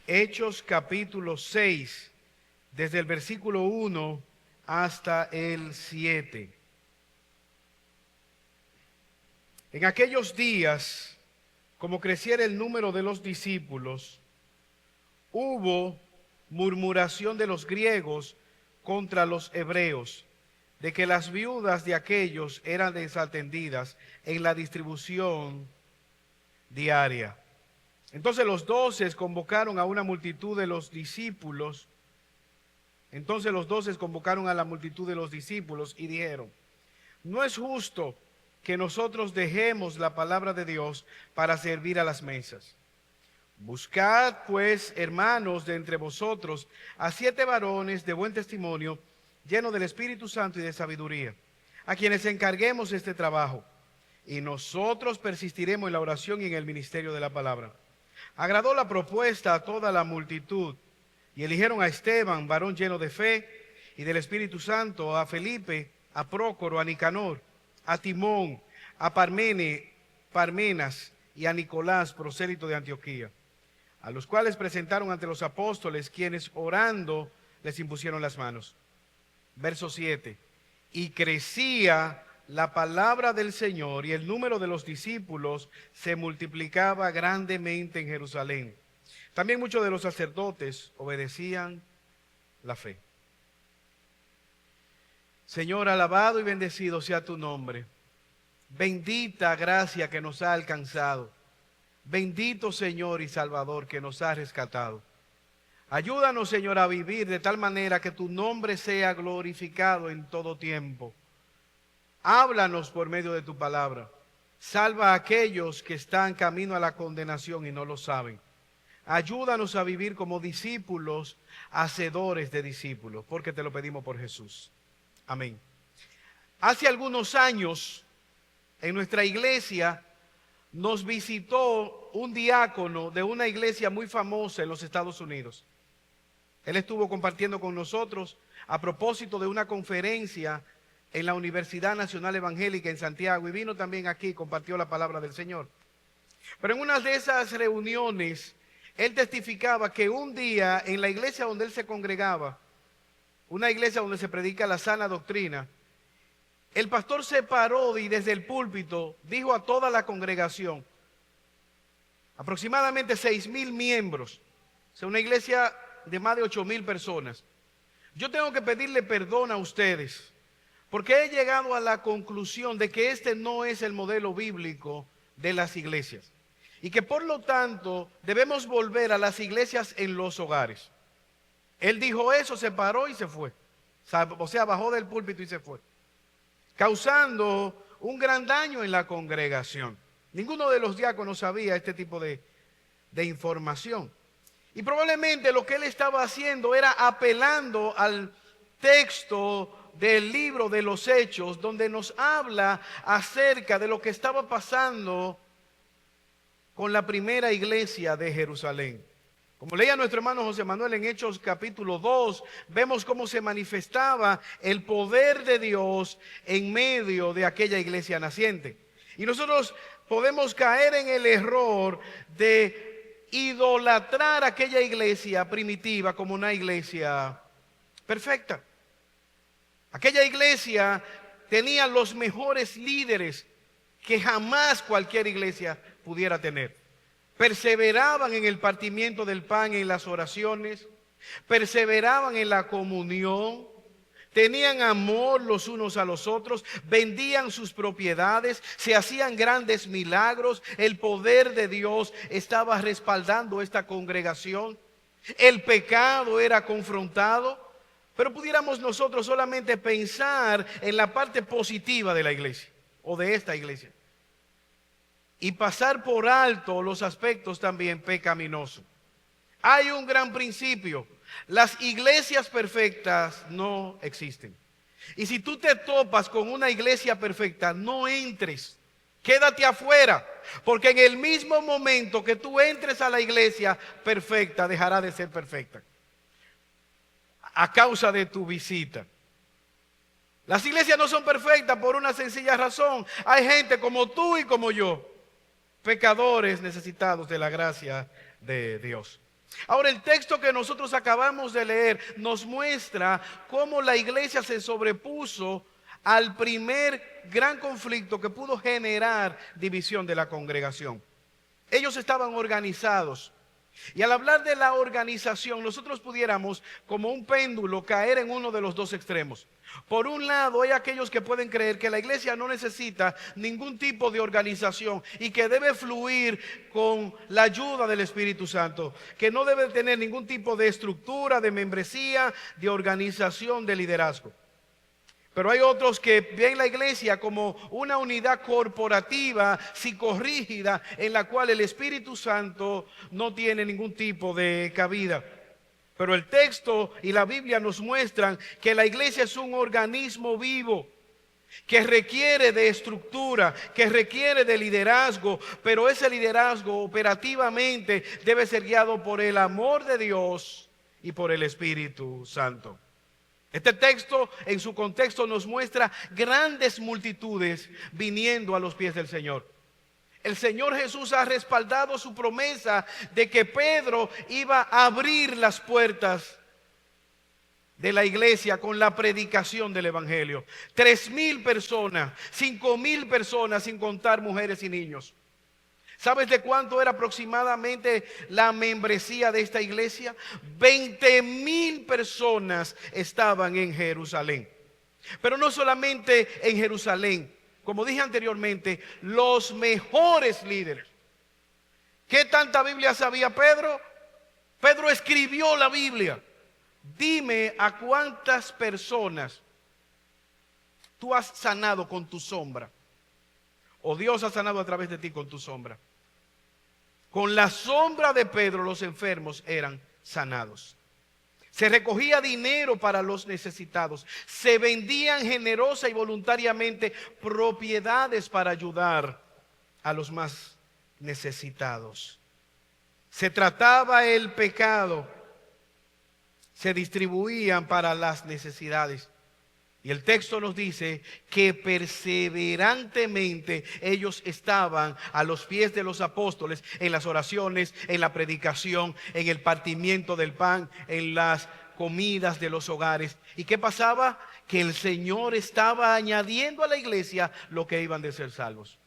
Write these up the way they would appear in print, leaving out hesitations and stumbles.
Hechos capítulo 6, desde el versículo 1 hasta el 7. En aquellos días, como creciera el número de los discípulos, hubo murmuración de los griegos contra los hebreos, de que las viudas de aquellos eran desatendidas en la distribución diaria. Entonces los 12 convocaron a una multitud de los discípulos. Entonces los 12 convocaron a la multitud de los discípulos y dijeron: no es justo que nosotros dejemos la palabra de Dios para servir a las mesas. Buscad pues, hermanos, de entre vosotros a 7 varones de buen testimonio, llenos del Espíritu Santo y de sabiduría, a quienes encarguemos este trabajo, y nosotros persistiremos en la oración y en el ministerio de la palabra. Agradó la propuesta a toda la multitud, y eligieron a Esteban, varón lleno de fe y del Espíritu Santo, a Felipe, a Prócoro, a Nicanor, a Timón, a Parmenas y a Nicolás, prosélito de Antioquía, a los cuales presentaron ante los apóstoles, quienes orando les impusieron las manos. Verso 7. Y crecía la palabra del Señor, y el número de los discípulos se multiplicaba grandemente en Jerusalén. También muchos de los sacerdotes obedecían la fe. Señor, alabado y bendecido sea tu nombre. Bendita gracia que nos ha alcanzado. Bendito Señor y Salvador que nos ha rescatado. Ayúdanos, Señor, a vivir de tal manera que tu nombre sea glorificado en todo tiempo. Háblanos por medio de tu palabra. Salva a aquellos que están camino a la condenación y no lo saben. Ayúdanos a vivir como discípulos, hacedores de discípulos, porque te lo pedimos por Jesús. Amén. Hace algunos años, en nuestra iglesia, nos visitó un diácono de una iglesia muy famosa en los Estados Unidos. Él estuvo compartiendo con nosotros a propósito de una conferencia en la Universidad Nacional Evangélica en Santiago, y vino también aquí y compartió la palabra del Señor. Pero en una de esas reuniones, él testificaba que un día en la iglesia donde él se congregaba, una iglesia donde se predica la sana doctrina, el pastor se paró y desde el púlpito dijo a toda la congregación, aproximadamente 6,000 miembros, o sea, una iglesia de más de 8,000 personas: yo tengo que pedirle perdón a ustedes, porque he llegado a la conclusión de que este no es el modelo bíblico de las iglesias, y que por lo tanto debemos volver a las iglesias en los hogares. Él dijo eso, se paró y se fue. O sea, bajó del púlpito y se fue, causando un gran daño en la congregación. Ninguno de los diáconos sabía este tipo de información. Y probablemente lo que él estaba haciendo era apelando al texto del libro de los Hechos, donde nos habla acerca de lo que estaba pasando con la primera iglesia de Jerusalén. Como leía nuestro hermano José Manuel en Hechos capítulo 2, vemos cómo se manifestaba el poder de Dios en medio de aquella iglesia naciente. Y nosotros podemos caer en el error de idolatrar aquella iglesia primitiva como una iglesia perfecta. Aquella iglesia tenía los mejores líderes que jamás cualquier iglesia pudiera tener. Perseveraban en el partimiento del pan y en las oraciones, perseveraban en la comunión, tenían amor los unos a los otros, vendían sus propiedades, se hacían grandes milagros. El poder de Dios estaba respaldando esta congregación. El pecado era confrontado, pero pudiéramos nosotros solamente pensar en la parte positiva de la iglesia o de esta iglesia, y pasar por alto los aspectos también pecaminosos. Hay un gran principio: las iglesias perfectas no existen. Y si tú te topas con una iglesia perfecta, no entres, quédate afuera, porque en el mismo momento que tú entres a la iglesia perfecta, dejará de ser perfecta a causa de tu visita. Las iglesias no son perfectas por una sencilla razón: hay gente como tú y como yo, pecadores necesitados de la gracia de Dios. Ahora, el texto que nosotros acabamos de leer nos muestra cómo la iglesia se sobrepuso al primer gran conflicto que pudo generar división de la congregación. Ellos estaban organizados. Y al hablar de la organización, nosotros pudiéramos, como un péndulo, caer en uno de los dos extremos. Por un lado, hay aquellos que pueden creer que la iglesia no necesita ningún tipo de organización y que debe fluir con la ayuda del Espíritu Santo, que no debe tener ningún tipo de estructura, de membresía, de organización, de liderazgo. Pero hay otros que ven la iglesia como una unidad corporativa, psicorrígida, en la cual el Espíritu Santo no tiene ningún tipo de cabida. Pero el texto y la Biblia nos muestran que la iglesia es un organismo vivo, que requiere de estructura, que requiere de liderazgo, pero ese liderazgo operativamente debe ser guiado por el amor de Dios y por el Espíritu Santo. Este texto en su contexto nos muestra grandes multitudes viniendo a los pies del Señor. El Señor Jesús ha respaldado su promesa de que Pedro iba a abrir las puertas de la iglesia con la predicación del evangelio. 3,000 personas, 5,000 personas, sin contar mujeres y niños. ¿Sabes de cuánto era aproximadamente la membresía de esta iglesia? 20,000 personas estaban en Jerusalén. Pero no solamente en Jerusalén, como dije anteriormente, los mejores líderes. ¿Qué tanta Biblia sabía Pedro? Pedro escribió la Biblia. Dime a cuántas personas tú has sanado con tu sombra. O Dios ha sanado a través de ti con tu sombra. Con la sombra de Pedro los enfermos eran sanados. Se recogía dinero para los necesitados. Se vendían generosa y voluntariamente propiedades para ayudar a los más necesitados. Se trataba el pecado. Se distribuían para las necesidades. Y el texto nos dice que perseverantemente ellos estaban a los pies de los apóstoles en las oraciones, en la predicación, en el partimiento del pan, en las comidas de los hogares. ¿Y qué pasaba? Que el Señor estaba añadiendo a la iglesia lo que iban de ser salvos.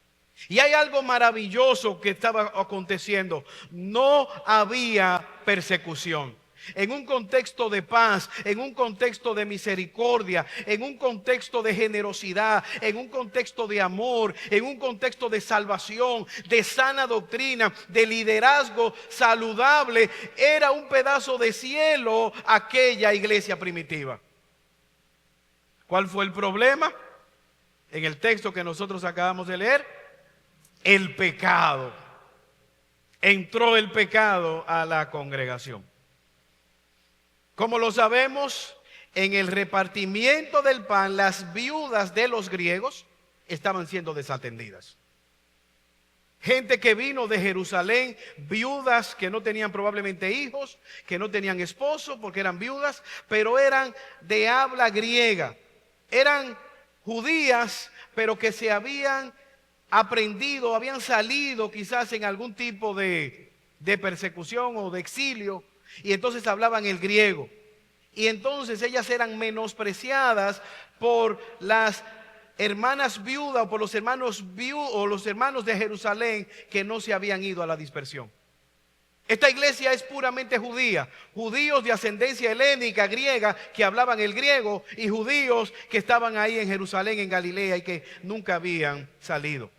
Y hay algo maravilloso que estaba aconteciendo. No había persecución. En un contexto de paz, en un contexto de misericordia, en un contexto de generosidad, en un contexto de amor, en un contexto de salvación, de sana doctrina, de liderazgo saludable, era un pedazo de cielo aquella iglesia primitiva. ¿Cuál fue el problema? En el texto que nosotros acabamos de leer, el pecado. Entró el pecado a la congregación. Como lo sabemos, en el repartimiento del pan, las viudas de los griegos estaban siendo desatendidas. Gente que vino de Jerusalén, viudas que no tenían probablemente hijos, que no tenían esposo porque eran viudas, pero eran de habla griega. Eran judías, pero que se habían aprendido, habían salido quizás en algún tipo de persecución o de exilio. Y entonces hablaban el griego. Y entonces ellas eran menospreciadas por las hermanas viudas o por los hermanos de Jerusalén que no se habían ido a la dispersión. Esta iglesia es puramente judía. Judíos de ascendencia helénica, griega, que hablaban el griego, y judíos que estaban ahí en Jerusalén, en Galilea, y que nunca habían salido.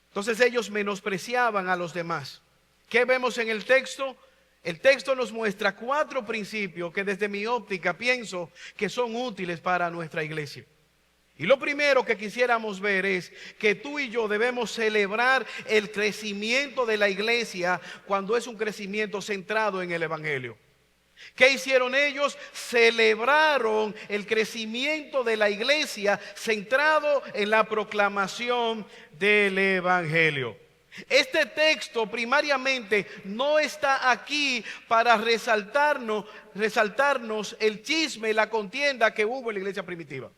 Entonces ellos menospreciaban a los demás. ¿Qué vemos en el texto? El texto nos muestra 4 principios que desde mi óptica pienso que son útiles para nuestra iglesia. Y lo primero que quisiéramos ver es que tú y yo debemos celebrar el crecimiento de la iglesia cuando es un crecimiento centrado en el evangelio. ¿Qué hicieron ellos? Celebraron el crecimiento de la iglesia centrado en la proclamación del evangelio. Este texto primariamente no está aquí para resaltarnos el chisme, la contienda que hubo en la iglesia primitiva.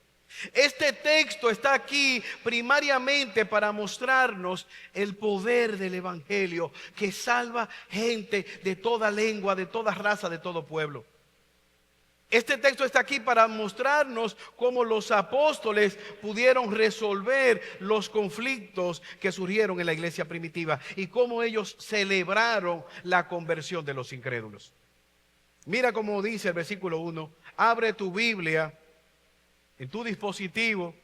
Este texto está aquí primariamente para mostrarnos el poder del Evangelio que salva gente de toda lengua, de toda raza, de todo pueblo. Este texto está aquí para mostrarnos cómo los apóstoles pudieron resolver los conflictos que surgieron en la iglesia primitiva y cómo ellos celebraron la conversión de los incrédulos. Mira cómo dice el versículo 1, abre tu Biblia en tu dispositivo,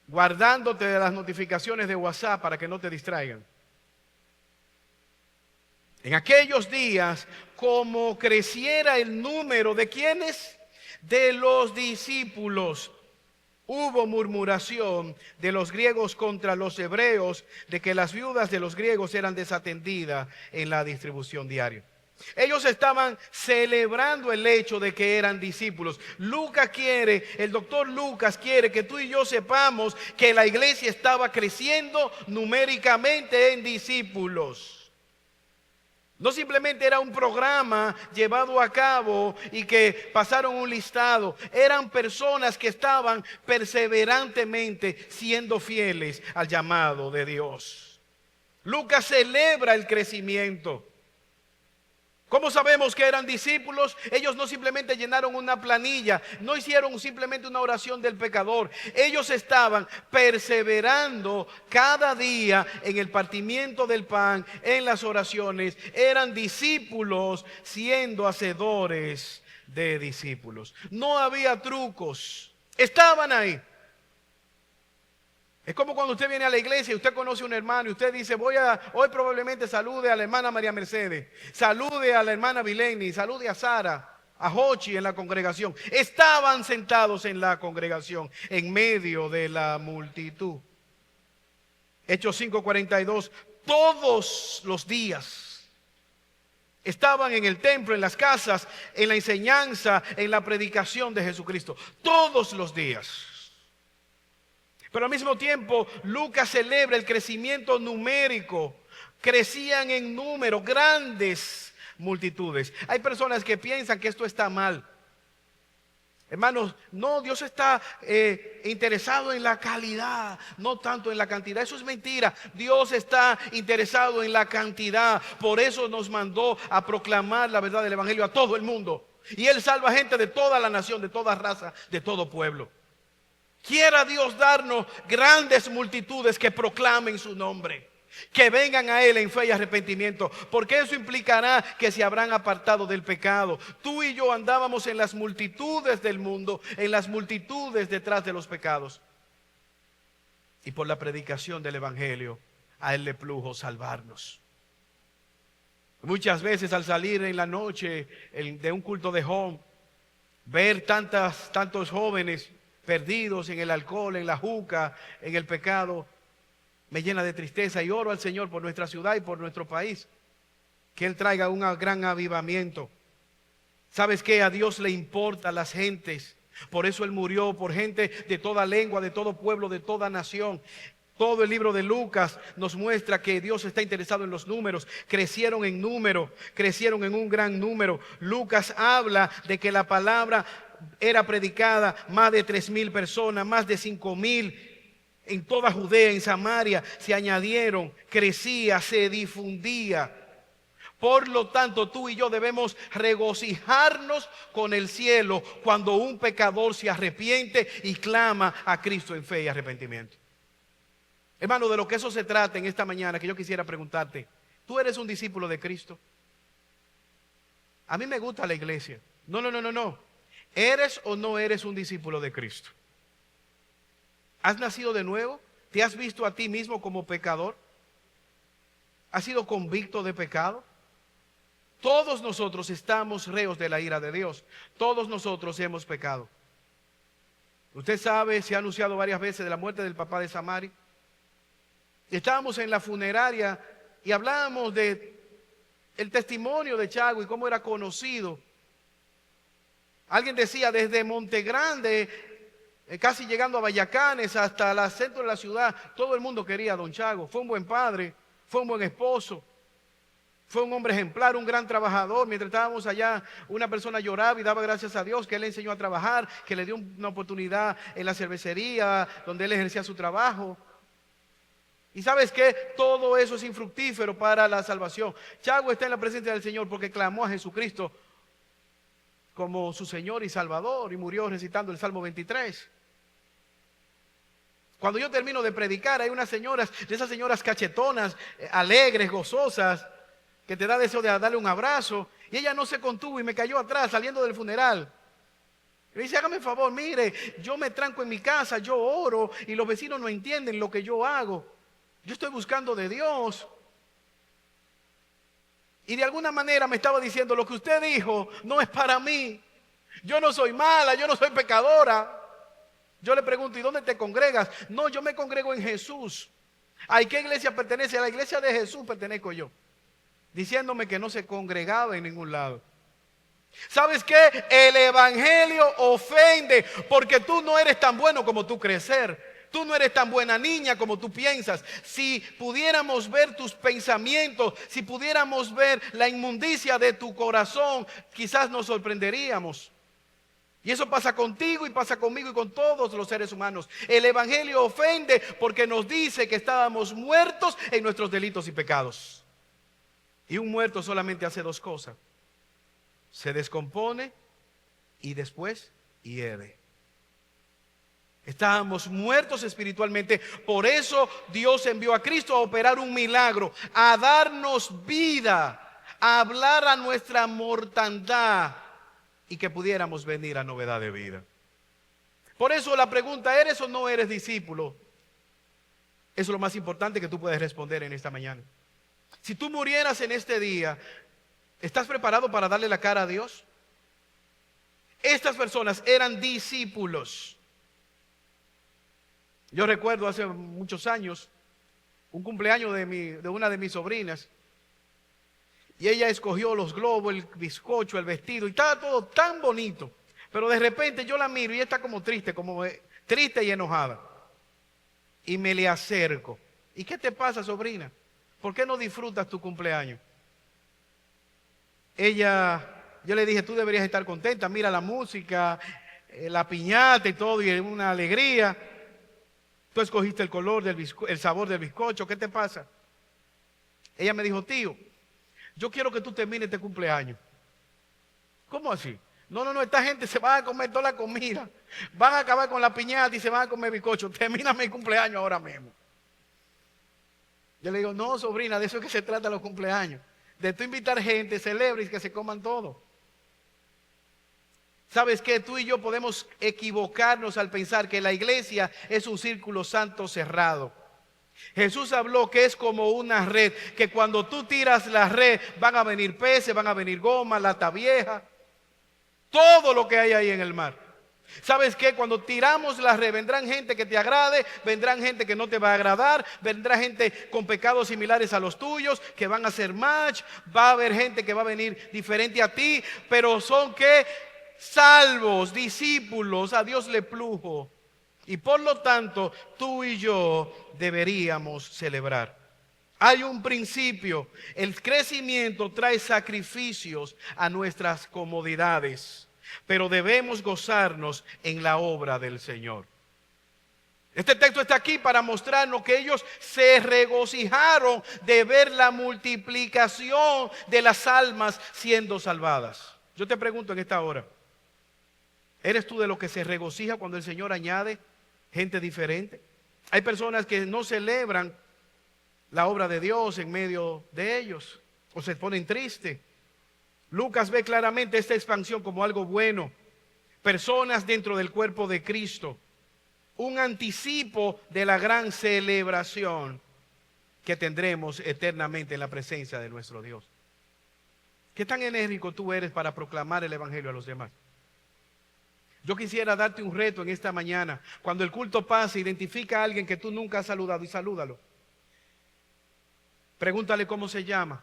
guardándote de las notificaciones de WhatsApp para que no te distraigan. En aquellos días, como creciera el número de ¿quiénes? De los discípulos, hubo murmuración de los griegos contra los hebreos, de que las viudas de los griegos eran desatendidas en la distribución diaria. Ellos estaban celebrando el hecho de que eran discípulos. El doctor Lucas quiere que tú y yo sepamos que la iglesia estaba creciendo numéricamente en discípulos. No simplemente era un programa llevado a cabo y que pasaron un listado. Eran personas que estaban perseverantemente siendo fieles al llamado de Dios. Lucas celebra el crecimiento. ¿Cómo sabemos que eran discípulos? Ellos no simplemente llenaron una planilla, no hicieron simplemente una oración del pecador. Ellos estaban perseverando cada día en el partimiento del pan, en las oraciones. Eran discípulos siendo hacedores de discípulos. No había trucos, estaban ahí. Es como cuando usted viene a la iglesia y usted conoce a un hermano y usted dice, hoy probablemente salude a la hermana María Mercedes, salude a la hermana Vileni, salude a Sara, a Jochi en la congregación. Estaban sentados en la congregación, en medio de la multitud. Hechos 5:42, todos los días estaban en el templo, en las casas, en la enseñanza, en la predicación de Jesucristo. Todos los días. Pero al mismo tiempo, Lucas celebra el crecimiento numérico. Crecían en número, grandes multitudes. Hay personas que piensan que esto está mal. Hermanos, no, Dios está interesado en la calidad, no tanto en la cantidad. Eso es mentira. Dios está interesado en la cantidad. Por eso nos mandó a proclamar la verdad del Evangelio a todo el mundo. Y Él salva gente de toda la nación, de toda raza, de todo pueblo. Quiera Dios darnos grandes multitudes que proclamen su nombre, que vengan a Él en fe y arrepentimiento, porque eso implicará que se habrán apartado del pecado. Tú y yo andábamos en las multitudes del mundo, en las multitudes detrás de los pecados. Y por la predicación del Evangelio, a Él le plugo salvarnos. Muchas veces al salir en la noche de un culto de home, ver tantos jóvenes perdidos en el alcohol, en la juca, en el pecado, me llena de tristeza y oro al Señor por nuestra ciudad y por nuestro país, que Él traiga un gran avivamiento. ¿Sabes qué? A Dios le importan las gentes, por eso Él murió por gente de toda lengua, de todo pueblo, de toda nación. Todo el libro de Lucas nos muestra que Dios está interesado en los números. Crecieron en número, crecieron en un gran número. Lucas habla de que la palabra era predicada más de 3,000 personas, más de 5,000 en toda Judea, en Samaria se añadieron, crecía, se difundía. Por lo tanto, tú y yo debemos regocijarnos con el cielo cuando un pecador se arrepiente y clama a Cristo en fe y arrepentimiento. Hermano, de lo que eso se trata en esta mañana, que yo quisiera preguntarte, ¿tú eres un discípulo de Cristo? A mí me gusta la iglesia. No. ¿Eres o no eres un discípulo de Cristo? ¿Has nacido de nuevo? ¿Te has visto a ti mismo como pecador? ¿Has sido convicto de pecado? Todos nosotros estamos reos de la ira de Dios. Todos nosotros hemos pecado. Usted sabe, se ha anunciado varias veces de la muerte del papá de Samari. Estábamos en la funeraria y hablábamos de el testimonio de Chago y cómo era conocido. Alguien decía desde Monte Grande, casi llegando a Vallacanes, hasta el centro de la ciudad, todo el mundo quería a don Chago. Fue un buen padre, fue un buen esposo, Fue un hombre ejemplar, un gran trabajador. Mientras estábamos allá, una persona lloraba y daba gracias a Dios que Él le enseñó a trabajar, que le dio una oportunidad en la cervecería donde Él ejercía su trabajo. Y ¿sabes qué? Todo eso es infructífero para la salvación. Chago está en la presencia del Señor porque clamó a Jesucristo como su Señor y Salvador y murió recitando el Salmo 23. Cuando yo termino de predicar, hay unas señoras, de esas señoras cachetonas, alegres, gozosas, que te da deseo de darle un abrazo, y ella no se contuvo y me cayó atrás saliendo del funeral. Y me dice, hágame un favor, mire, yo me tranco en mi casa, yo oro y los vecinos no entienden lo que yo hago. Yo estoy buscando de Dios. Y de alguna manera me estaba diciendo, lo que usted dijo no es para mí. Yo no soy mala, yo no soy pecadora. Yo le pregunto, ¿y dónde te congregas? No, yo me congrego en Jesús. ¿A qué iglesia pertenece? A la iglesia de Jesús pertenezco yo. Diciéndome que no se congregaba en ningún lado. ¿Sabes qué? El evangelio ofende porque tú no eres tan bueno como tú crees ser. Tú no eres tan buena niña como tú piensas. Si pudiéramos ver tus pensamientos, si pudiéramos ver la inmundicia de tu corazón, quizás nos sorprenderíamos. Y eso pasa contigo y pasa conmigo y con todos los seres humanos. El evangelio ofende porque nos dice que estábamos muertos en nuestros delitos y pecados. Y un muerto solamente hace dos cosas: se descompone y después hiere. Estábamos muertos espiritualmente. Por eso Dios envió a Cristo a operar un milagro, a darnos vida, a hablar a nuestra mortandad y que pudiéramos venir a novedad de vida. Por eso la pregunta, ¿eres o no eres discípulo? Eso es lo más importante que tú puedes responder en esta mañana. Si tú murieras en este día, ¿estás preparado para darle la cara a Dios? Estas personas eran discípulos. Yo recuerdo hace muchos años un cumpleaños de una de mis sobrinas, y ella escogió los globos, el bizcocho, el vestido, y estaba todo tan bonito. Pero de repente yo la miro y ella está como triste y enojada. Y me le acerco. ¿Y qué te pasa, sobrina? ¿Por qué no disfrutas tu cumpleaños? Yo le dije, tú deberías estar contenta, mira la música, la piñata y todo, y una alegría. Tú escogiste el color el sabor del bizcocho, ¿qué te pasa? Ella me dijo, tío, yo quiero que tú termines este cumpleaños. ¿Cómo así? No, esta gente se va a comer toda la comida, van a acabar con la piñata y se van a comer bizcocho. Termina mi cumpleaños ahora mismo. Yo le digo, no, sobrina, de eso es que se trata los cumpleaños. De tú invitar gente, celebres y que se coman todo. ¿Sabes qué? Tú y yo podemos equivocarnos al pensar que la iglesia es un círculo santo cerrado. Jesús habló que es como una red, que cuando tú tiras la red van a venir peces, van a venir gomas, lata vieja, todo lo que hay ahí en el mar. ¿Sabes qué? Cuando tiramos la red, vendrán gente que te agrade, vendrán gente que no te va a agradar, vendrá gente con pecados similares a los tuyos, que van a hacer match, va a haber gente que va a venir diferente a ti, pero son que salvos, discípulos, a Dios le plujo. Y por lo tanto, tú y yo deberíamos celebrar. Hay un principio: el crecimiento trae sacrificios a nuestras comodidades, pero debemos gozarnos en la obra del Señor. Este texto está aquí para mostrarnos que ellos se regocijaron de ver la multiplicación de las almas siendo salvadas. Yo te pregunto en esta hora, ¿eres tú de los que se regocija cuando el Señor añade gente diferente? Hay personas que no celebran la obra de Dios en medio de ellos, o se ponen tristes. Lucas ve claramente esta expansión como algo bueno. Personas dentro del cuerpo de Cristo. Un anticipo de la gran celebración que tendremos eternamente en la presencia de nuestro Dios. ¿Qué tan enérgico tú eres para proclamar el evangelio a los demás? Yo quisiera darte un reto en esta mañana. Cuando el culto pase, identifica a alguien que tú nunca has saludado y salúdalo. Pregúntale cómo se llama.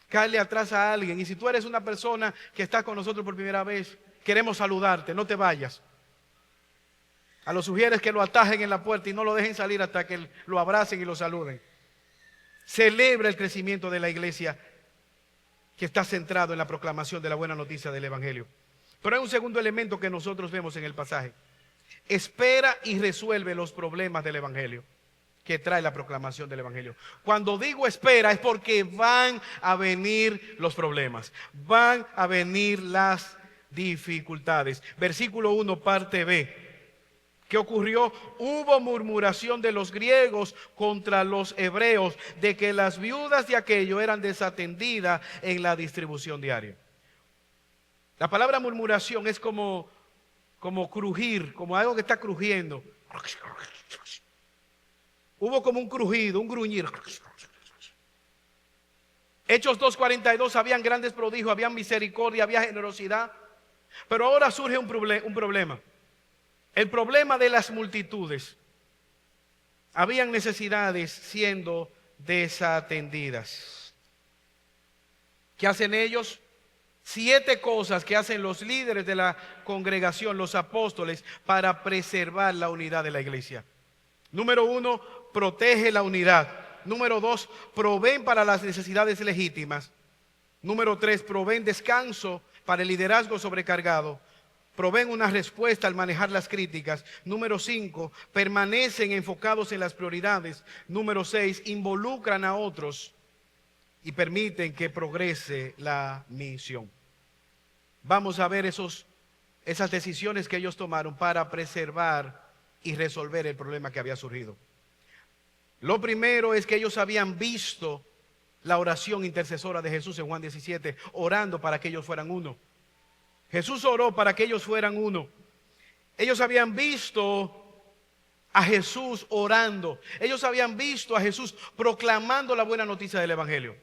Cáele atrás a alguien. Y si tú eres una persona que está con nosotros por primera vez, queremos saludarte, no te vayas. A los sugieres que lo atajen en la puerta y no lo dejen salir hasta que lo abracen y lo saluden. celebra el crecimiento de la iglesia que está centrado en la proclamación de la buena noticia del Evangelio. Pero hay un segundo elemento que nosotros vemos en el pasaje. Espera y resuelve los problemas del Evangelio que trae la proclamación del Evangelio. Cuando digo espera es porque van a venir los problemas, van a venir las dificultades. Versículo 1, parte B. ¿Qué ocurrió? Hubo murmuración de los griegos contra los hebreos de que las viudas de aquello eran desatendidas en la distribución diaria. La palabra murmuración es como crujir, como algo que está crujiendo. Hubo como un crujido, un gruñir. Hechos 2:42, habían grandes prodigios, había misericordia, había generosidad. Pero ahora surge un problema. El problema de las multitudes. Habían necesidades siendo desatendidas. ¿Qué hacen ellos? 7 cosas que hacen los líderes de la congregación, los apóstoles, para preservar la unidad de la iglesia. Número 1, protege la unidad. Número 2, proveen para las necesidades legítimas. Número 3, proveen descanso para el liderazgo sobrecargado. Proveen una respuesta al manejar las críticas. Número 5, permanecen enfocados en las prioridades. Número 6, involucran a otros y permiten que progrese la misión. Vamos a ver esas decisiones que ellos tomaron para preservar y resolver el problema que había surgido. Lo primero es que ellos habían visto la oración intercesora de Jesús en Juan 17, orando para que ellos fueran uno. Jesús oró para que ellos fueran uno. Ellos habían visto a Jesús orando. Ellos habían visto a Jesús proclamando la buena noticia del Evangelio.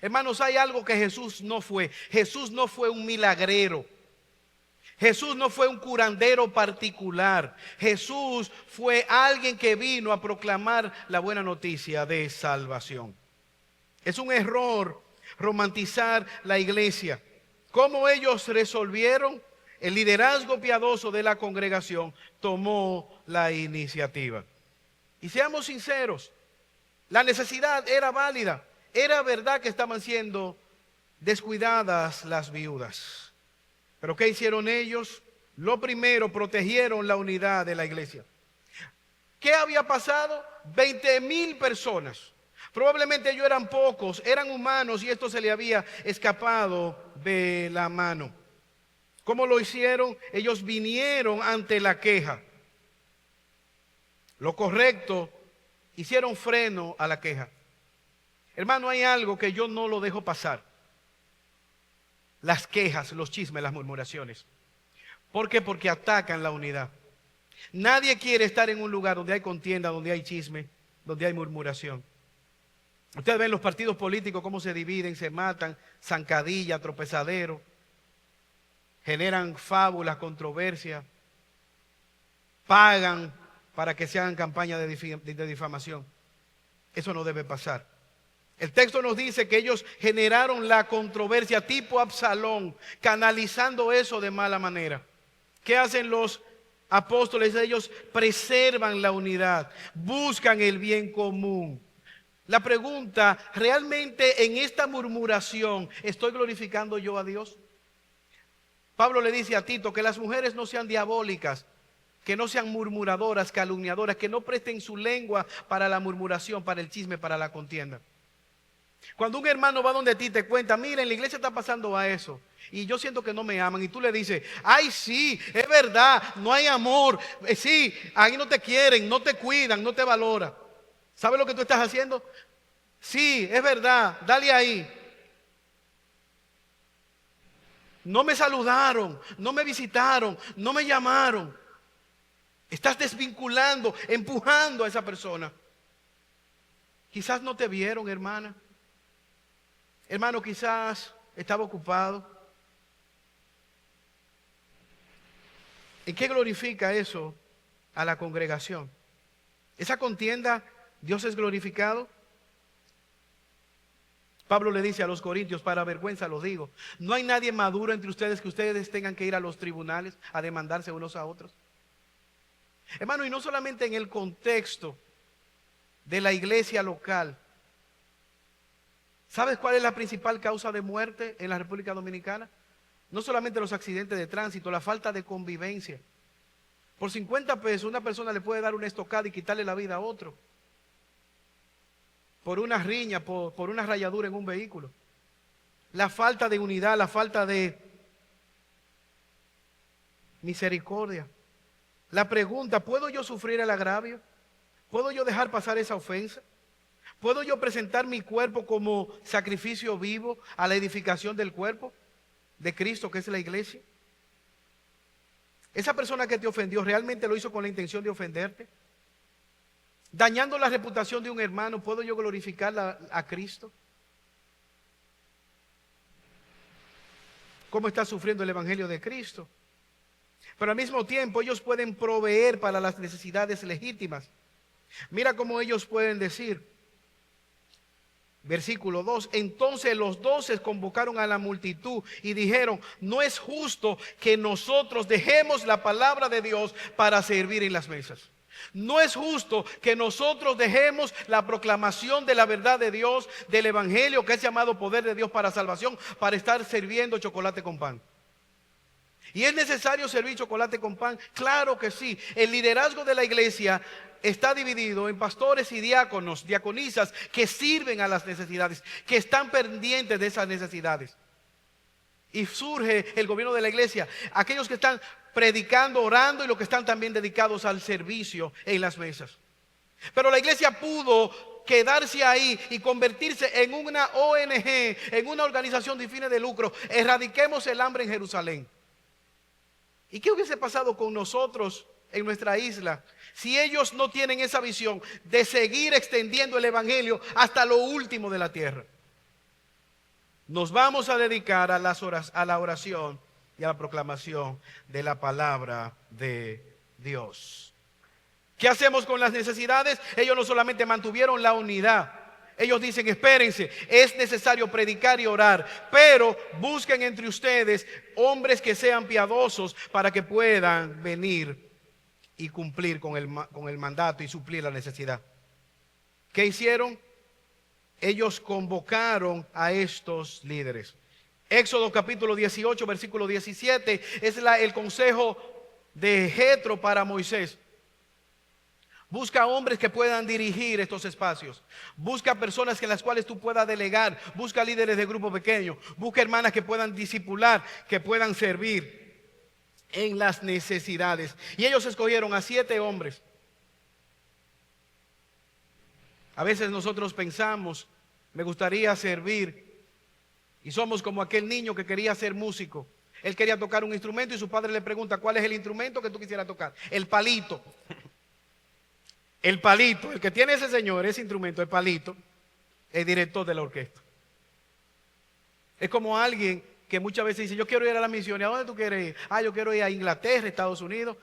Hermanos, hay algo que Jesús no fue. Jesús no fue un milagrero. Jesús no fue un curandero particular. Jesús fue alguien que vino a proclamar la buena noticia de salvación. Es un error romantizar la iglesia. ¿Cómo ellos resolvieron? El liderazgo piadoso de la congregación tomó la iniciativa. Y seamos sinceros, la necesidad era válida. Era verdad que estaban siendo descuidadas las viudas. Pero ¿qué hicieron ellos? Lo primero, protegieron la unidad de la iglesia. ¿Qué había pasado? 20,000 personas. Probablemente ellos eran pocos, eran humanos y esto se le había escapado de la mano. ¿Cómo lo hicieron? Ellos vinieron ante la queja. Lo correcto, hicieron freno a la queja. Hermano, hay algo que yo no lo dejo pasar. Las quejas, los chismes, las murmuraciones. ¿Por qué? Porque atacan la unidad. Nadie quiere estar en un lugar donde hay contienda, donde hay chisme, donde hay murmuración. Ustedes ven los partidos políticos cómo se dividen, se matan, zancadilla, tropezadero, generan fábulas, controversias, pagan para que se hagan campañas de difamación. Eso no debe pasar. El texto nos dice que ellos generaron la controversia tipo Absalón, canalizando eso de mala manera. ¿Qué hacen los apóstoles? Ellos preservan la unidad, buscan el bien común. La pregunta, ¿realmente en esta murmuración estoy glorificando yo a Dios? Pablo le dice a Tito que las mujeres no sean diabólicas, que no sean murmuradoras, calumniadoras, que no presten su lengua para la murmuración, para el chisme, para la contienda. Cuando un hermano va donde ti te cuenta, mira, en la iglesia está pasando a eso y yo siento que no me aman, y tú le dices, ay sí, es verdad, no hay amor, sí, ahí no te quieren, no te cuidan, no te valoran. ¿Sabes lo que tú estás haciendo? Sí, es verdad, dale ahí. No me saludaron, no me visitaron, no me llamaron. Estás desvinculando, empujando a esa persona. Quizás no te vieron, hermana. Hermano, quizás estaba ocupado. ¿En qué glorifica eso a la congregación? Esa contienda, ¿Dios es glorificado? Pablo le dice a los corintios, para vergüenza lo digo, no hay nadie maduro entre ustedes que ustedes tengan que ir a los tribunales a demandarse unos a otros. Hermano, y no solamente en el contexto de la iglesia local, ¿Sabes cuál es la principal causa de muerte en la República Dominicana? No solamente los accidentes de tránsito, la falta de convivencia. Por 50 pesos una persona le puede dar una estocada y quitarle la vida a otro. Por una riña, por una rayadura en un vehículo. La falta de unidad, la falta de misericordia. La pregunta, ¿puedo yo sufrir el agravio? ¿Puedo yo dejar pasar esa ofensa? ¿Puedo yo presentar mi cuerpo como sacrificio vivo a la edificación del cuerpo de Cristo, que es la iglesia? ¿Esa persona que te ofendió realmente lo hizo con la intención de ofenderte? Dañando la reputación de un hermano, ¿puedo yo glorificar a Cristo? ¿Cómo está sufriendo el evangelio de Cristo? Pero al mismo tiempo ellos pueden proveer para las necesidades legítimas. Mira cómo ellos pueden decir, versículo 2, entonces los 12 convocaron a la multitud y dijeron, no es justo que nosotros dejemos la palabra de Dios para servir en las mesas. No es justo que nosotros dejemos la proclamación de la verdad de Dios, del evangelio que es llamado poder de Dios para salvación, para estar sirviendo chocolate con pan. ¿Y es necesario servir chocolate con pan? Claro que sí. El liderazgo de la iglesia está dividido en pastores y diáconos, diaconisas que sirven a las necesidades, que están pendientes de esas necesidades. Y surge el gobierno de la iglesia, aquellos que están predicando, orando y los que están también dedicados al servicio en las mesas. Pero la iglesia pudo quedarse ahí y convertirse en una ONG, en una organización sin fines de lucro. Erradiquemos el hambre en Jerusalén. ¿Y qué hubiese pasado con nosotros en nuestra isla si ellos no tienen esa visión de seguir extendiendo el evangelio hasta lo último de la tierra? Nos vamos a dedicar a la oración y a la proclamación de la palabra de Dios. ¿Qué hacemos con las necesidades? Ellos no solamente mantuvieron la unidad. Ellos dicen, espérense, es necesario predicar y orar, pero busquen entre ustedes hombres que sean piadosos para que puedan venir y cumplir con el mandato y suplir la necesidad. ¿Qué hicieron? Ellos convocaron a estos líderes. Éxodo capítulo 18, versículo 17, es el consejo de Jetro para Moisés. Busca hombres que puedan dirigir estos espacios. Busca personas en las cuales tú puedas delegar. Busca líderes de grupo pequeño. Busca hermanas que puedan discipular, que puedan servir en las necesidades. Y ellos escogieron a 7 hombres. A veces nosotros pensamos, me gustaría servir. Y somos como aquel niño que quería ser músico. Él quería tocar un instrumento y su padre le pregunta, ¿cuál es el instrumento que tú quisieras tocar? El palito. El palito, el que tiene ese señor, ese instrumento, el palito, el director de la orquesta. Es como alguien que muchas veces dice, yo quiero ir a la misión. ¿Y a dónde tú quieres ir? Yo quiero ir a Inglaterra, Estados Unidos.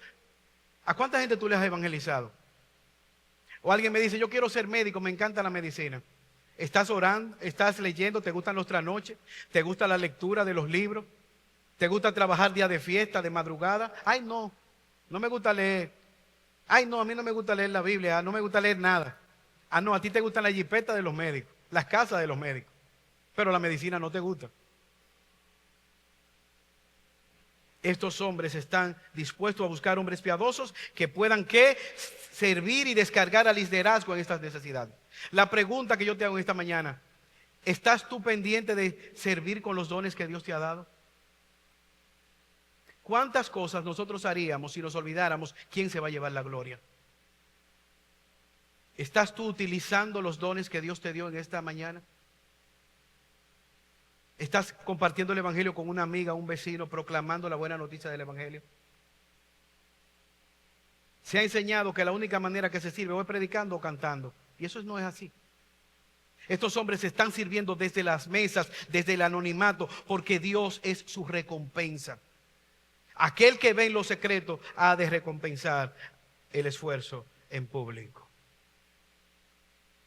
¿A cuánta gente tú le has evangelizado? O alguien me dice, yo quiero ser médico, me encanta la medicina. ¿Estás orando? ¿Estás leyendo? ¿Te gustan los trasnoches? ¿Te gusta la lectura de los libros? ¿Te gusta trabajar día de fiesta, de madrugada? Ay, no me gusta leer. Ay, no, a mí no me gusta leer la Biblia, no me gusta leer nada. No, a ti te gustan las jipetas de los médicos, las casas de los médicos, pero la medicina no te gusta. Estos hombres están dispuestos a buscar hombres piadosos que puedan servir y descargar al liderazgo en estas necesidades. La pregunta que yo te hago esta mañana, ¿estás tú pendiente de servir con los dones que Dios te ha dado? ¿Cuántas cosas nosotros haríamos si nos olvidáramos quién se va a llevar la gloria? ¿Estás tú utilizando los dones que Dios te dio en esta mañana? ¿Estás compartiendo el evangelio con una amiga, un vecino, proclamando la buena noticia del evangelio? Se ha enseñado que la única manera que se sirve o es predicando o cantando, y eso no es así. Estos hombres están sirviendo desde las mesas, desde el anonimato, porque Dios es su recompensa. Aquel que ve en lo secreto ha de recompensar el esfuerzo en público.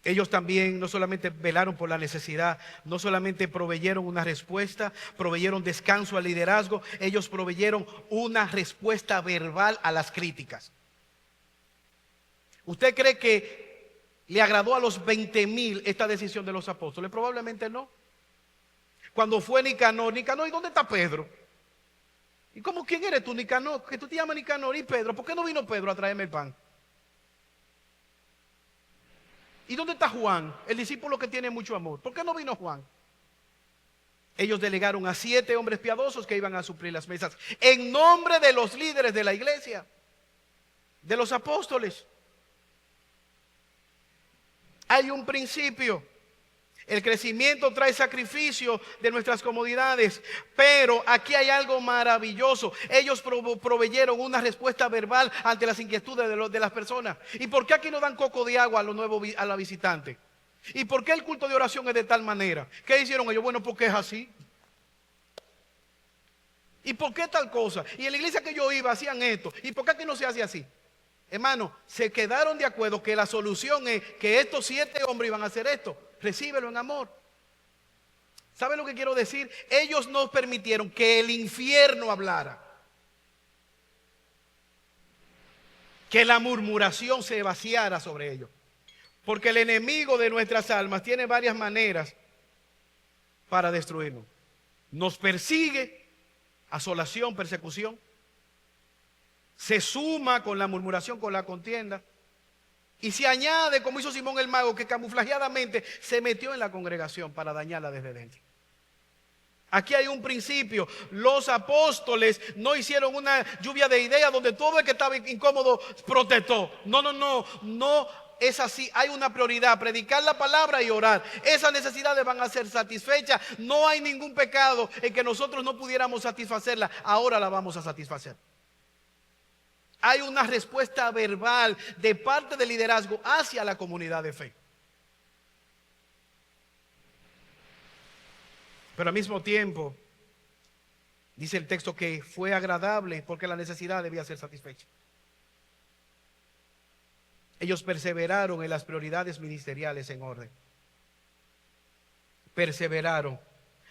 Ellos también no solamente velaron por la necesidad, no solamente proveyeron una respuesta, proveyeron descanso al liderazgo, ellos proveyeron una respuesta verbal a las críticas. ¿Usted cree que ¿Le agradó a los 20,000 esta decisión de los apóstoles? Probablemente no. Cuando fue Nicanor, ¿y dónde está Pedro? ¿Y cómo quién eres tú, Nicanor? Que tú te llamas Nicanor y Pedro. ¿Por qué no vino Pedro a traerme el pan? ¿Y dónde está Juan, el discípulo que tiene mucho amor? ¿Por qué no vino Juan? Ellos delegaron a 7 hombres piadosos que iban a suplir las mesas en nombre de los líderes de la iglesia, de los apóstoles. Hay un principio. El crecimiento trae sacrificio de nuestras comodidades, pero aquí hay algo maravilloso. Ellos proveyeron una respuesta verbal ante las inquietudes de las personas. ¿Y por qué aquí no dan coco de agua a la visitante? ¿Y por qué el culto de oración es de tal manera? ¿Qué hicieron ellos? Bueno, porque es así. ¿Y por qué tal cosa? Y en la iglesia que yo iba hacían esto. ¿Y por qué aquí no se hace así? Hermano, se quedaron de acuerdo que la solución es que estos 7 hombres iban a hacer esto. Recíbelo en amor. ¿Saben lo que quiero decir? Ellos no permitieron que el infierno hablara, que la murmuración se vaciara sobre ellos. Porque el enemigo de nuestras almas tiene varias maneras para destruirnos. Nos persigue, asolación, persecución. Se suma con la murmuración, con la contienda. Y se añade, como hizo Simón el mago, que camuflajeadamente se metió en la congregación para dañarla desde dentro. Aquí hay un principio. Los apóstoles no hicieron una lluvia de ideas donde todo el que estaba incómodo protestó. No es así. Hay una prioridad: predicar la palabra y orar. Esas necesidades van a ser satisfechas. No hay ningún pecado en que nosotros no pudiéramos satisfacerla. Ahora la vamos a satisfacer. Hay una respuesta verbal de parte del liderazgo hacia la comunidad de fe. Pero al mismo tiempo, dice el texto que fue agradable porque la necesidad debía ser satisfecha. Ellos perseveraron en las prioridades ministeriales en orden. Perseveraron.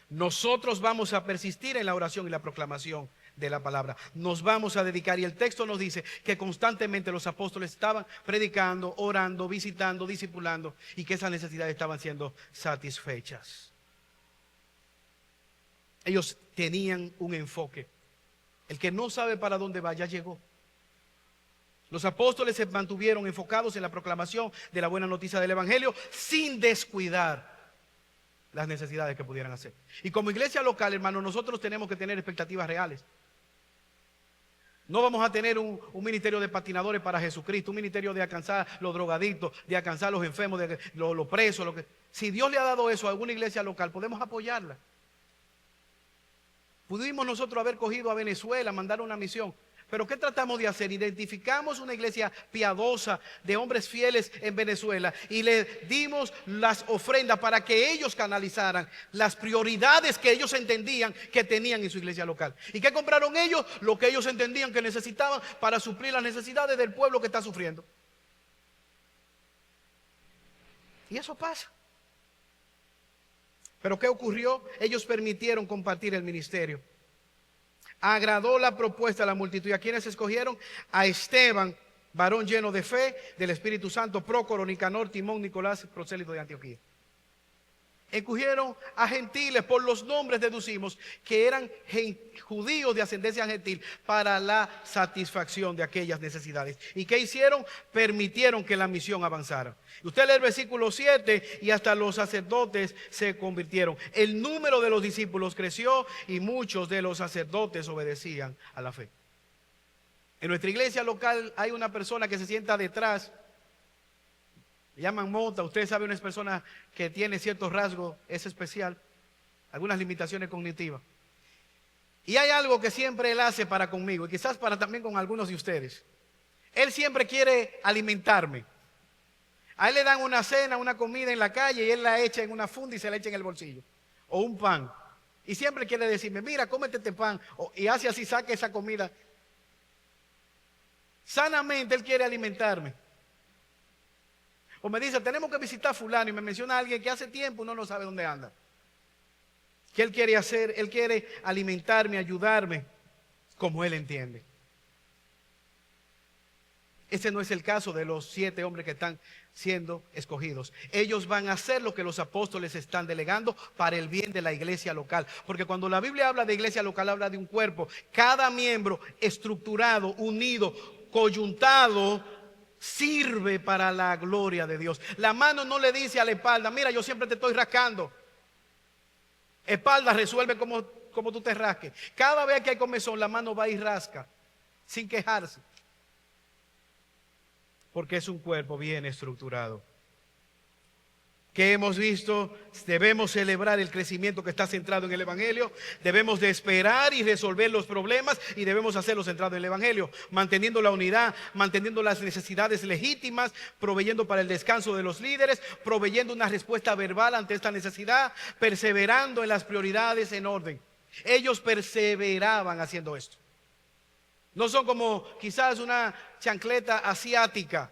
Nosotros vamos a persistir en la oración y la proclamación de la palabra. Nos vamos a dedicar, y el texto nos dice que constantemente los apóstoles estaban predicando, orando, visitando, discipulando, y que esas necesidades estaban siendo satisfechas. Ellos tenían un enfoque. El que no sabe para dónde va, ya llegó. Los apóstoles se mantuvieron enfocados en la proclamación de la buena noticia del evangelio sin descuidar las necesidades que pudieran hacer. Y como iglesia local, hermano, nosotros tenemos que tener expectativas reales. No vamos a tener un ministerio de patinadores para Jesucristo, un ministerio de alcanzar los drogadictos, de alcanzar los enfermos, de los presos. Si Dios le ha dado eso a alguna iglesia local, podemos apoyarla. Pudimos nosotros haber cogido a Venezuela, mandar una misión. Pero ¿qué tratamos de hacer? Identificamos una iglesia piadosa de hombres fieles en Venezuela y le dimos las ofrendas para que ellos canalizaran las prioridades que ellos entendían que tenían en su iglesia local. ¿Y qué compraron ellos? Lo que ellos entendían que necesitaban para suplir las necesidades del pueblo que está sufriendo. Y eso pasa. Pero ¿qué ocurrió? Ellos permitieron compartir el ministerio. Agradó la propuesta a la multitud. ¿Y a quiénes escogieron? A Esteban, varón lleno de fe, del Espíritu Santo, Prócoro, Nicanor, Timón, Nicolás, prosélito de Antioquía. Escogieron a gentiles, por los nombres deducimos que eran judíos de ascendencia gentil, para la satisfacción de aquellas necesidades. ¿Y qué hicieron? Permitieron que la misión avanzara. Usted lee el versículo 7 y hasta los sacerdotes se convirtieron. El número de los discípulos creció y muchos de los sacerdotes obedecían a la fe. En nuestra iglesia local hay una persona que se sienta detrás. Le llaman Mota. Usted sabe, una persona que tiene ciertos rasgos, es especial, algunas limitaciones cognitivas. Y hay algo que siempre él hace para conmigo, y quizás para también con algunos de ustedes. Él siempre quiere alimentarme. A él le dan una cena, una comida en la calle, y él la echa en una funda y se la echa en el bolsillo. O un pan. Y siempre quiere decirme: mira, cómete este pan. Y hace así, saca esa comida. Sanamente él quiere alimentarme. O me dice: tenemos que visitar fulano, y me menciona a alguien que hace tiempo uno no sabe dónde anda. ¿Qué él quiere hacer? Él quiere alimentarme, ayudarme, como él entiende. Ese no es el caso de los 7 hombres que están siendo escogidos. Ellos van a hacer lo que los apóstoles están delegando para el bien de la iglesia local. Porque cuando la Biblia habla de iglesia local, habla de un cuerpo. Cada miembro estructurado, unido, coyuntado, sirve para la gloria de Dios. La mano no le dice a la espalda: mira, yo siempre te estoy rascando. Espalda, resuelve como tú te rasques. Cada vez que hay comezón, la mano va y rasca, sin quejarse. Porque es un cuerpo bien estructurado. ¿Qué hemos visto? Debemos celebrar el crecimiento que está centrado en el Evangelio. Debemos de esperar y resolver los problemas, y debemos hacerlo centrado en el Evangelio, manteniendo la unidad, manteniendo las necesidades legítimas, proveyendo para el descanso de los líderes, proveyendo una respuesta verbal ante esta necesidad, perseverando en las prioridades en orden. Ellos perseveraban haciendo esto. No son como quizás una chancleta asiática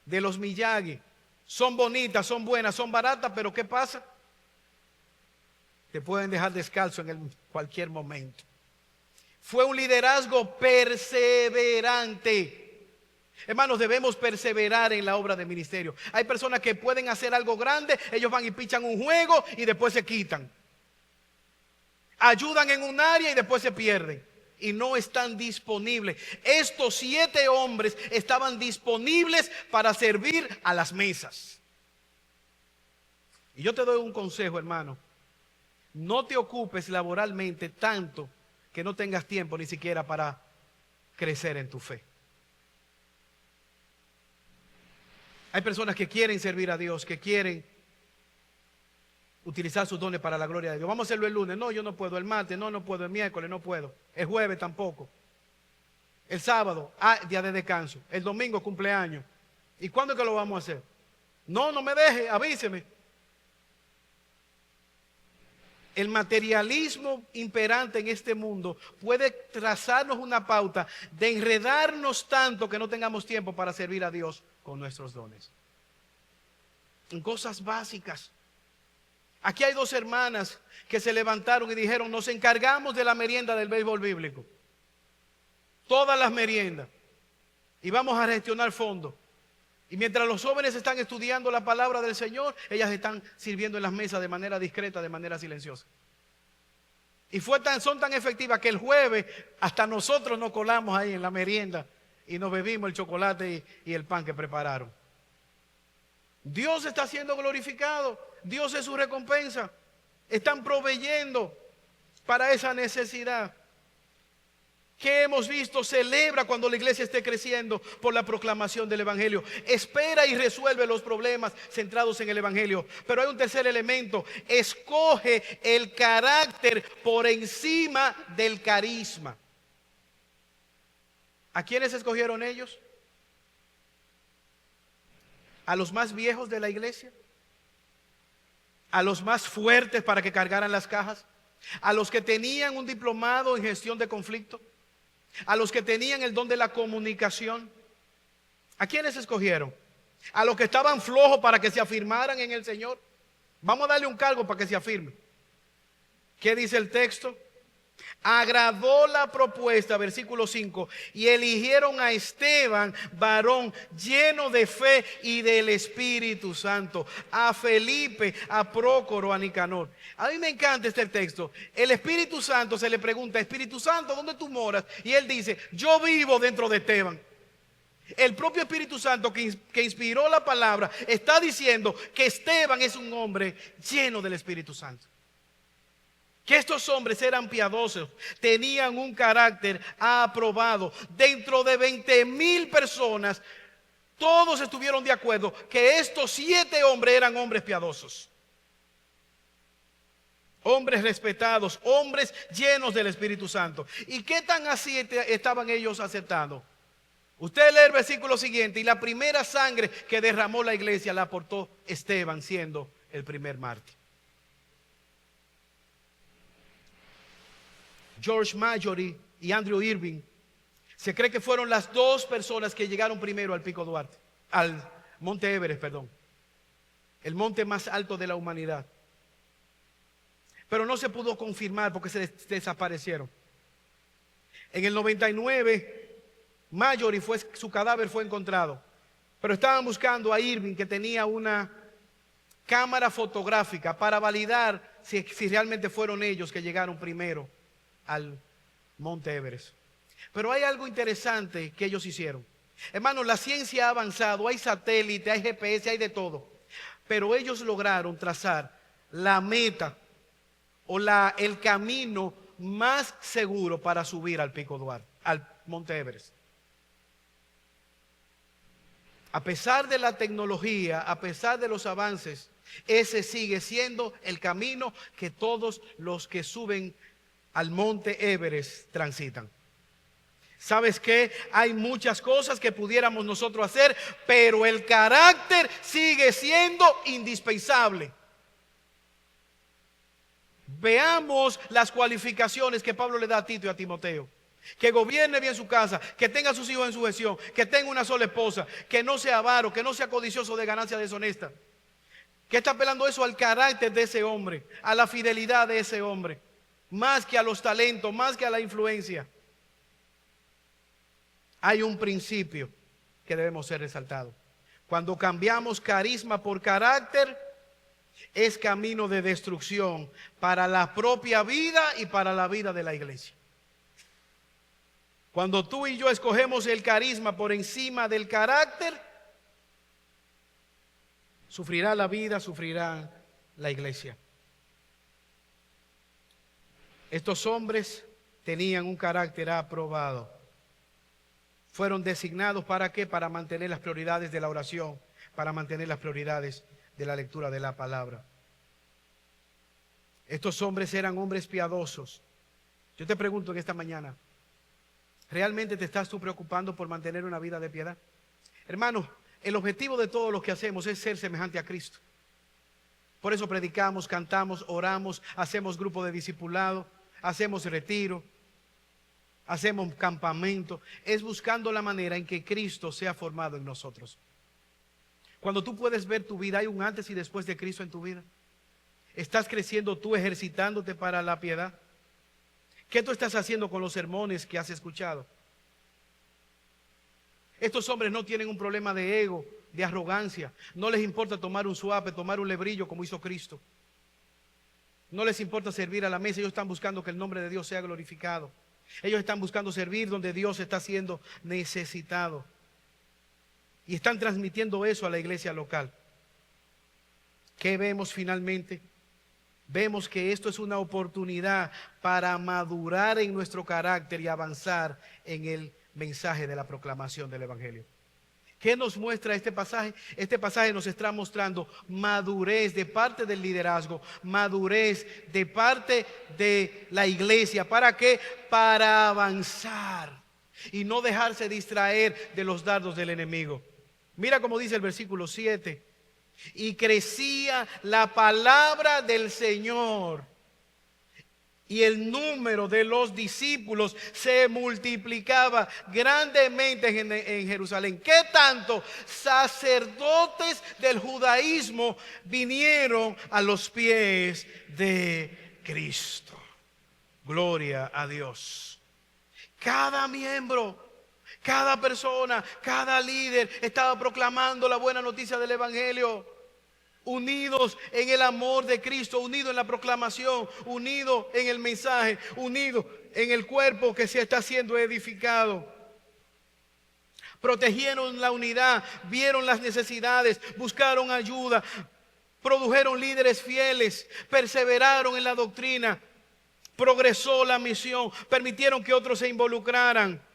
de los Miyagi. Son bonitas, son buenas, son baratas, pero ¿qué pasa? Te pueden dejar descalzo en cualquier momento. Fue un liderazgo perseverante. Hermanos, debemos perseverar en la obra de ministerio. Hay personas que pueden hacer algo grande, ellos van y pichan un juego y después se quitan. Ayudan en un área y después se pierden. Y no están disponibles. Estos 7 hombres estaban disponibles para servir a las mesas. Y yo te doy un consejo, hermano: no te ocupes laboralmente tanto que no tengas tiempo ni siquiera para crecer en tu fe. Hay personas que quieren servir a Dios, que quieren utilizar sus dones para la gloria de Dios. Vamos a hacerlo el lunes. No, yo no puedo. El martes, no puedo. El miércoles, no puedo. El jueves tampoco. El sábado, día de descanso. El domingo, cumpleaños. ¿Y cuándo es que lo vamos a hacer? No me deje, avíseme. El materialismo imperante en este mundo puede trazarnos una pauta de enredarnos tanto que no tengamos tiempo para servir a Dios con nuestros dones. En cosas básicas. Aquí hay 2 hermanas que se levantaron y dijeron: nos encargamos de la merienda del béisbol bíblico. Todas las meriendas. Y vamos a gestionar fondos. Y mientras los jóvenes están estudiando la palabra del Señor, ellas están sirviendo en las mesas de manera discreta, de manera silenciosa. Y son tan efectivas que el jueves hasta nosotros nos colamos ahí en la merienda y nos bebimos el chocolate y el pan que prepararon. Dios está siendo glorificado. Dios es su recompensa. Están proveyendo para esa necesidad. ¿Qué hemos visto? Celebra cuando la iglesia esté creciendo por la proclamación del Evangelio. Espera y resuelve los problemas centrados en el Evangelio. Pero hay un tercer elemento: escoge el carácter por encima del carisma. ¿A quiénes escogieron ellos? ¿A los más viejos de la iglesia? ¿A los más fuertes para que cargaran las cajas? ¿A los que tenían un diplomado en gestión de conflicto? ¿A los que tenían el don de la comunicación? ¿A quiénes escogieron? ¿A los que estaban flojos para que se afirmaran en el Señor? Vamos a darle un cargo para que se afirme. ¿Qué dice el texto? Agradó la propuesta, versículo 5, y eligieron a Esteban, varón lleno de fe y del Espíritu Santo, a Felipe, a Prócoro, a Nicanor. A mí me encanta este texto. El Espíritu Santo se le pregunta: Espíritu Santo, ¿dónde tú moras? Y él dice: yo vivo dentro de Esteban. El propio Espíritu Santo que inspiró la palabra está diciendo que Esteban es un hombre lleno del Espíritu Santo. Que estos hombres eran piadosos, tenían un carácter aprobado. Dentro de 20,000 personas, todos estuvieron de acuerdo que estos 7 hombres eran hombres piadosos. Hombres respetados, hombres llenos del Espíritu Santo. ¿Y qué tan así estaban ellos aceptando? Usted lee el versículo siguiente: y la primera sangre que derramó la iglesia la aportó Esteban, siendo el primer mártir. George Mallory y Andrew Irving se cree que fueron las 2 personas que llegaron primero al Pico Duarte, al Monte Everest, el monte más alto de la humanidad. Pero no se pudo confirmar porque se desaparecieron. En el 99 Marjorie su cadáver fue encontrado. Pero estaban buscando a Irving, que tenía una cámara fotográfica para validar si realmente fueron ellos que llegaron primero al Monte Everest. Pero hay algo interesante que ellos hicieron. Hermanos, la ciencia ha avanzado, hay satélite, hay GPS, hay de todo. Pero ellos lograron trazar la meta o el camino más seguro para subir al Pico Duarte, al Monte Everest. A pesar de la tecnología, a pesar de los avances, ese sigue siendo el camino que todos los que suben al Monte Everest transitan. ¿Sabes qué? Hay muchas cosas que pudiéramos nosotros hacer, pero el carácter sigue siendo indispensable. Veamos las cualificaciones que Pablo le da a Tito y a Timoteo. Que gobierne bien su casa, que tenga a sus hijos en sujeción, que tenga una sola esposa, que no sea avaro, que no sea codicioso de ganancia deshonesta. Que está apelando eso al carácter de ese hombre, a la fidelidad de ese hombre, más que a los talentos, más que a la influencia. Hay un principio que debemos ser resaltado. Cuando cambiamos carisma por carácter, es camino de destrucción para la propia vida y para la vida de la iglesia. Cuando tú y yo escogemos el carisma por encima del carácter, sufrirá la vida, sufrirá la iglesia. Estos hombres tenían un carácter aprobado. Fueron designados ¿para qué? Para mantener las prioridades de la oración, para mantener las prioridades de la lectura de la palabra. Estos hombres eran hombres piadosos. Yo te pregunto en esta mañana, ¿realmente te estás tú preocupando por mantener una vida de piedad? Hermanos, el objetivo de todo lo que hacemos es ser semejante a Cristo. Por eso predicamos, cantamos, oramos, hacemos grupo de discipulado, hacemos retiro, hacemos campamento. Es buscando la manera en que Cristo sea formado en nosotros. Cuando tú puedes ver tu vida, hay un antes y después de Cristo en tu vida. ¿Estás creciendo tú ejercitándote para la piedad? ¿Qué tú estás haciendo con los sermones que has escuchado? Estos hombres no tienen un problema de ego, de arrogancia. No les importa tomar un suape, tomar un lebrillo como hizo Cristo. No les importa servir a la mesa. Ellos están buscando que el nombre de Dios sea glorificado. Ellos están buscando servir donde Dios está siendo necesitado. Y están transmitiendo eso a la iglesia local. ¿Qué vemos finalmente? Vemos que esto es una oportunidad para madurar en nuestro carácter y avanzar en el mensaje de la proclamación del Evangelio. ¿Qué nos muestra este pasaje? Este pasaje nos está mostrando madurez de parte del liderazgo, madurez de parte de la iglesia. ¿Para qué? Para avanzar y no dejarse distraer de los dardos del enemigo. Mira cómo dice el versículo 7. Y crecía la palabra del Señor, y el número de los discípulos se multiplicaba grandemente en Jerusalén. ¿Qué tanto? Sacerdotes del judaísmo vinieron a los pies de Cristo. Gloria a Dios. Cada miembro, cada persona, cada líder estaba proclamando la buena noticia del Evangelio, unidos en el amor de Cristo, unidos en la proclamación, unidos en el mensaje, unidos en el cuerpo que se está siendo edificado. Protegieron la unidad, vieron las necesidades, buscaron ayuda, produjeron líderes fieles, perseveraron en la doctrina, progresó la misión, permitieron que otros se involucraran.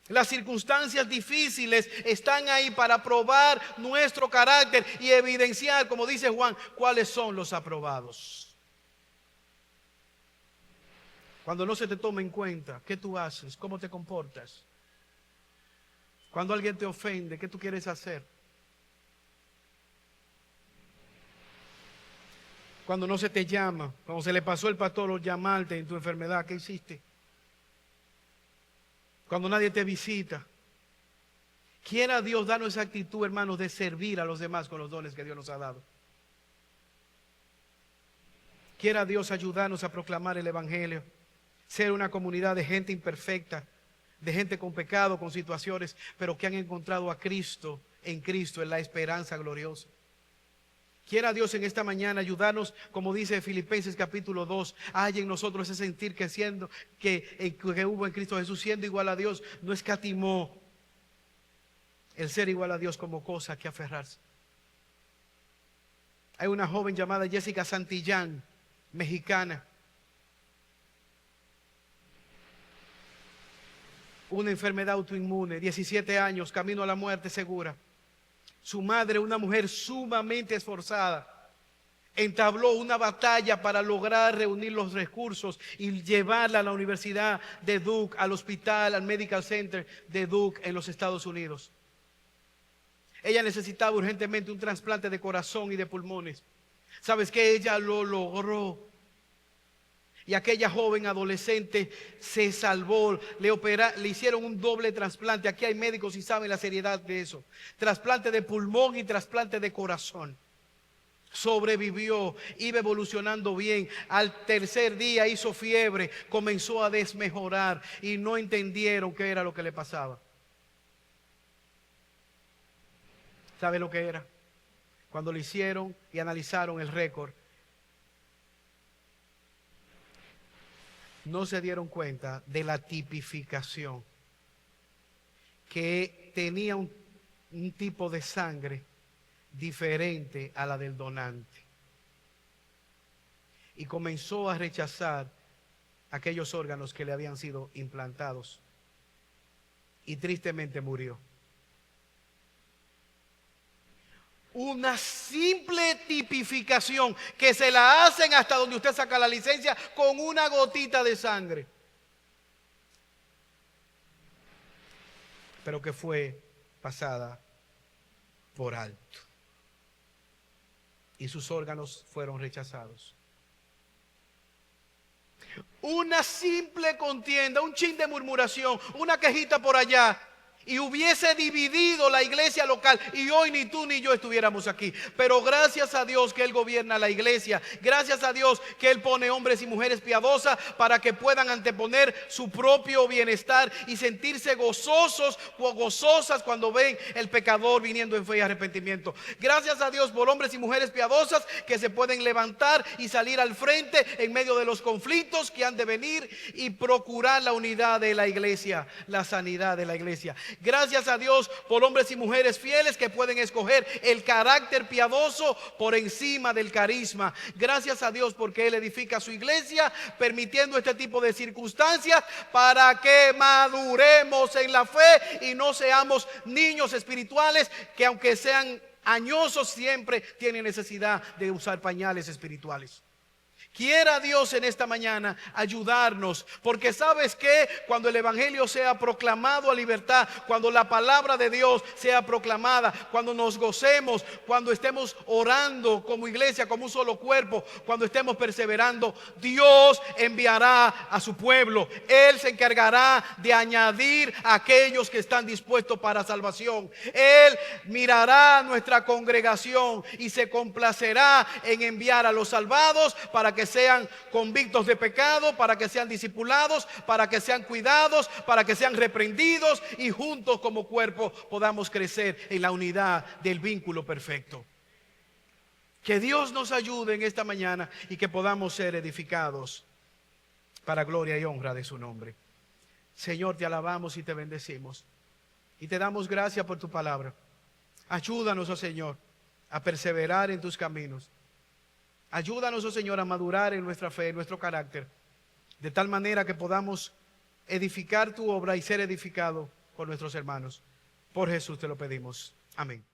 Las circunstancias difíciles están ahí para probar nuestro carácter y evidenciar, como dice Juan, cuáles son los aprobados. Cuando no se te toma en cuenta, ¿qué tú haces? ¿Cómo te comportas? Cuando alguien te ofende, ¿qué tú quieres hacer? Cuando no se te llama, cuando se le pasó el pastor llamarte en tu enfermedad, ¿qué hiciste? Cuando nadie te visita. Quiera Dios darnos esa actitud, hermanos, de servir a los demás con los dones que Dios nos ha dado. Quiera Dios ayudarnos a proclamar el Evangelio, ser una comunidad de gente imperfecta, de gente con pecado, con situaciones, pero que han encontrado a Cristo, en Cristo, en la esperanza gloriosa. Quiera Dios en esta mañana ayudarnos, como dice Filipenses capítulo 2, hay en nosotros ese sentir que hubo en Cristo Jesús, siendo igual a Dios, no escatimó el ser igual a Dios como cosa que aferrarse. Hay una joven llamada Jessica Santillán, mexicana. Una enfermedad autoinmune, 17 años, camino a la muerte segura. Su madre, una mujer sumamente esforzada, entabló una batalla para lograr reunir los recursos y llevarla a la Universidad de Duke, al hospital, al Medical Center de Duke en los Estados Unidos. Ella necesitaba urgentemente un trasplante de corazón y de pulmones. ¿Sabes qué? Ella lo logró. Y aquella joven adolescente se salvó, le hicieron un doble trasplante. Aquí hay médicos y saben la seriedad de eso. Trasplante de pulmón y trasplante de corazón. Sobrevivió, iba evolucionando bien. Al tercer día hizo fiebre, comenzó a desmejorar y no entendieron qué era lo que le pasaba. ¿Sabe lo que era? Cuando le hicieron y analizaron el récord, no se dieron cuenta de la tipificación, que tenía un tipo de sangre diferente a la del donante. Y comenzó a rechazar aquellos órganos que le habían sido implantados. Y tristemente murió. Una simple tipificación que se la hacen hasta donde usted saca la licencia con una gotita de sangre. Pero que fue pasada por alto. Y sus órganos fueron rechazados. Una simple contienda, un chin de murmuración, una quejita por allá, y hubiese dividido la iglesia local, y hoy ni tú ni yo estuviéramos aquí. Pero gracias a Dios que Él gobierna la iglesia, gracias a Dios que Él pone hombres y mujeres piadosas para que puedan anteponer su propio bienestar y sentirse gozosos o gozosas cuando ven el pecador viniendo en fe y arrepentimiento. Gracias a Dios por hombres y mujeres piadosas que se pueden levantar y salir al frente en medio de los conflictos que han de venir y procurar la unidad de la iglesia, la sanidad de la iglesia. Gracias a Dios por hombres y mujeres fieles que pueden escoger el carácter piadoso por encima del carisma. Gracias a Dios porque Él edifica su iglesia permitiendo este tipo de circunstancias para que maduremos en la fe y no seamos niños espirituales que, aunque sean añosos, siempre tienen necesidad de usar pañales espirituales. Quiera Dios en esta mañana ayudarnos, porque sabes que cuando el evangelio sea proclamado a libertad, cuando la palabra de Dios sea proclamada, cuando nos gocemos, cuando estemos orando como iglesia, como un solo cuerpo, cuando estemos perseverando, Dios enviará a su pueblo. Él se encargará de añadir a aquellos que están dispuestos para salvación. Él mirará nuestra congregación y se complacerá en enviar a los salvados para que sean convictos de pecado, para que sean discipulados, para que sean cuidados, para que sean reprendidos y juntos como cuerpo podamos crecer en la unidad del vínculo perfecto. Que Dios nos ayude en esta mañana y que podamos ser edificados para gloria y honra de su nombre. Señor, te alabamos y te bendecimos y te damos gracias por tu palabra. Ayúdanos, oh Señor, a perseverar en tus caminos. Ayúdanos, oh Señor, a madurar en nuestra fe, en nuestro carácter, de tal manera que podamos edificar tu obra y ser edificado por nuestros hermanos. Por Jesús te lo pedimos. Amén.